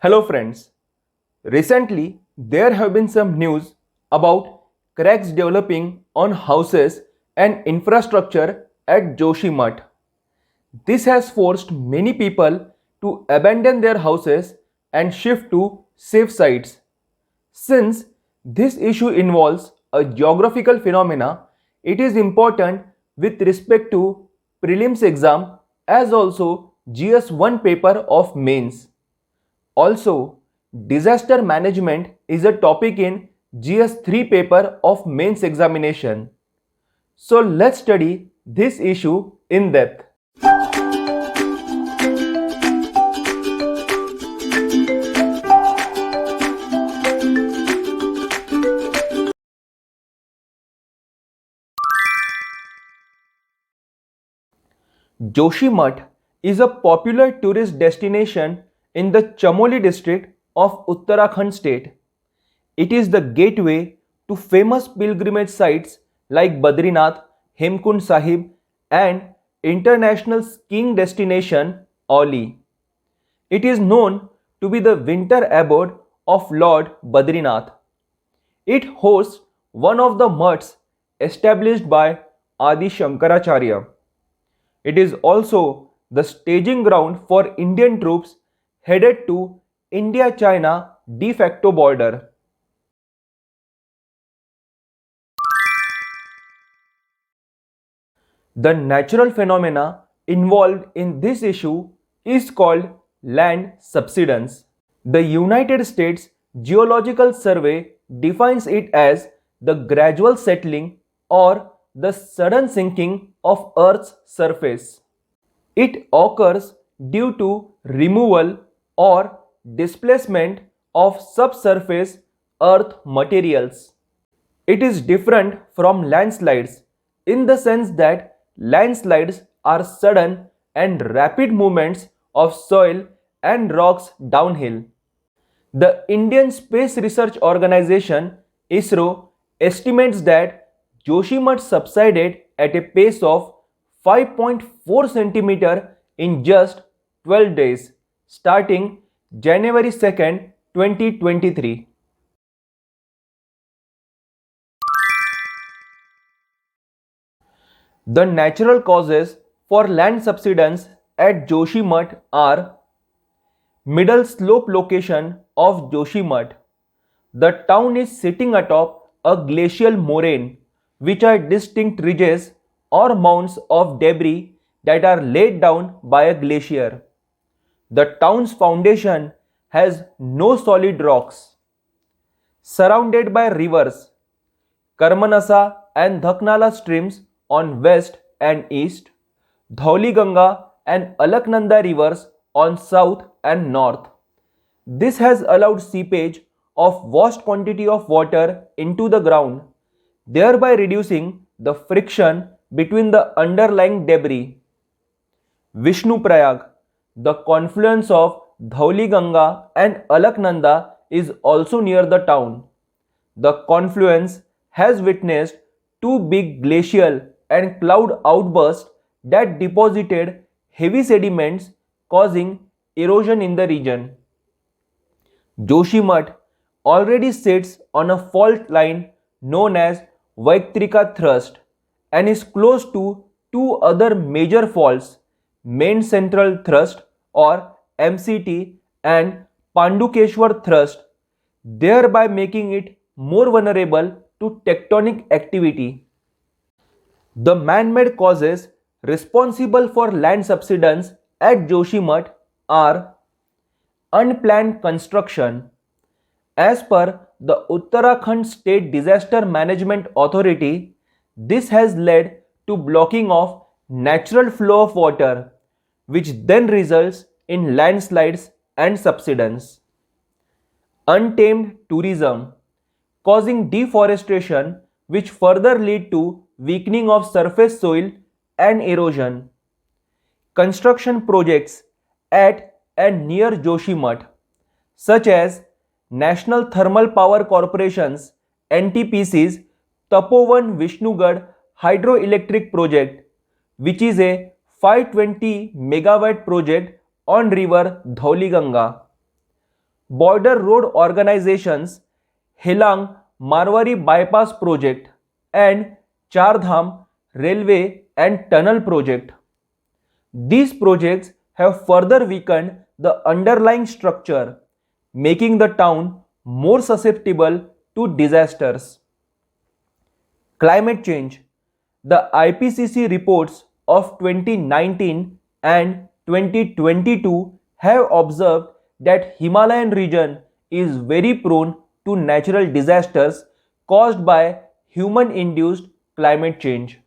Hello friends. Recently, there have been some news about cracks developing on houses and infrastructure at Joshimath. This has forced many people to abandon their houses and shift to safe sites. Since this issue involves a geographical phenomena, it is important with respect to prelims exam as also GS1 paper of mains. Also, disaster management is a topic in GS3 paper of mains examination. So let's study this issue in depth. Joshimath is a popular tourist destination in the Chamoli district of Uttarakhand state. It is the gateway to famous pilgrimage sites like Badrinath, Hemkund Sahib, and international skiing destination Oli. It is known to be the winter abode of Lord Badrinath. It hosts one of the mutts established by Adi Shankaracharya. It is also the staging ground for Indian troops headed to India China de facto border. The natural phenomena involved in this issue is called land subsidence. The United States Geological Survey defines it as the gradual settling or the sudden sinking of Earth's surface. It occurs due to removal or displacement of subsurface earth materials. It is different from landslides in the sense that landslides are sudden and rapid movements of soil and rocks downhill. The Indian Space Research Organization ISRO estimates that Joshimath subsided at a pace of 5.4 cm in just 12 days starting January 2nd, 2023. The natural causes for land subsidence at Joshimath are middle slope location of Joshimath. The town is sitting atop a glacial moraine, which are distinct ridges or mounds of debris that are laid down by a glacier. The town's foundation has no solid rocks. Surrounded by rivers, Karmanasa and Dhaknala streams on west and east, Dhauliganga and Alaknanda rivers on south and north. This has allowed seepage of vast quantity of water into the ground, thereby reducing the friction between the underlying debris. Vishnuprayag, the confluence of Dhauliganga and Alaknanda, is also near the town. The confluence has witnessed two big glacial and cloud outbursts that deposited heavy sediments causing erosion in the region. Joshimath already sits on a fault line known as Vaiktrika thrust and is close to two other major faults, Main Central Thrust or MCT and Pandukeshwar Thrust, thereby making it more vulnerable to tectonic activity. The man-made causes responsible for land subsidence at Joshimath are unplanned construction. As per the Uttarakhand State Disaster Management Authority, this has led to blocking of natural flow of water, which then results in landslides and subsidence. Untamed tourism, causing deforestation, which further lead to weakening of surface soil and erosion. Construction projects at and near Joshimath, such as National Thermal Power Corporation's NTPC's Tapovan Vishnugad Hydroelectric Project, which is a 520 megawatt project on river Dhauliganga. border road organizations Helang Marwari Bypass Project and Char Dham Railway and Tunnel Project. These projects have further weakened the underlying structure, making the town more susceptible to disasters. Climate change. The IPCC reports of 2019 and 2022 have observed that Himalayan region is very prone to natural disasters caused by human induced climate change.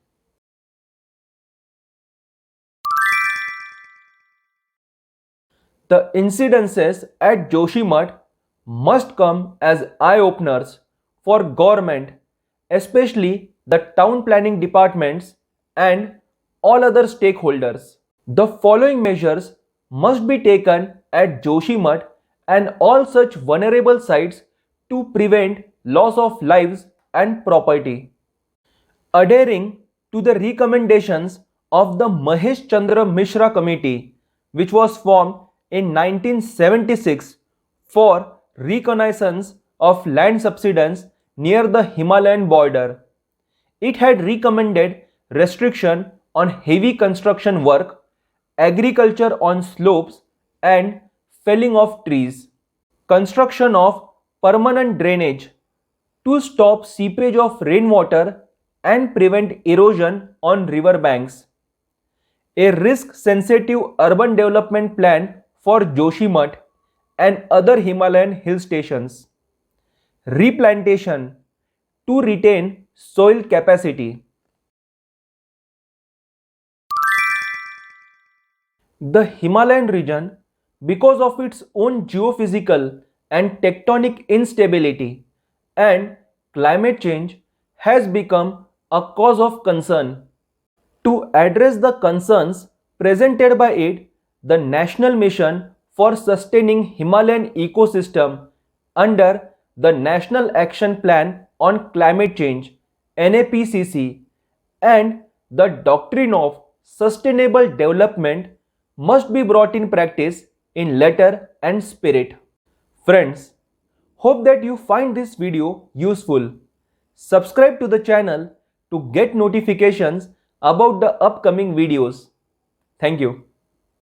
The incidences at Joshimath must come as eye-openers for government, especially the town planning departments and all other stakeholders. The following measures must be taken at Joshimath and all such vulnerable sites to prevent loss of lives and property. Adhering to the recommendations of the Mahesh Chandra Mishra Committee, which was formed in 1976 for reconnaissance of land subsidence near the Himalayan border. It had recommended restriction on heavy construction work, agriculture on slopes, and felling of trees. Construction of permanent drainage to stop seepage of rainwater and prevent erosion on river banks. A risk-sensitive urban development plan for Joshimath and other Himalayan hill stations. Replantation to retain soil capacity. The Himalayan region, because of its own geophysical and tectonic instability and climate change, has become a cause of concern. To address the concerns presented by it, the National Mission for Sustaining Himalayan Ecosystem under the National Action Plan on Climate Change (NAPCC) and the Doctrine of Sustainable Development must be brought in practice in letter and spirit. Friends, hope that you find this video useful. Subscribe to the channel to get notifications about the upcoming videos. Thank you.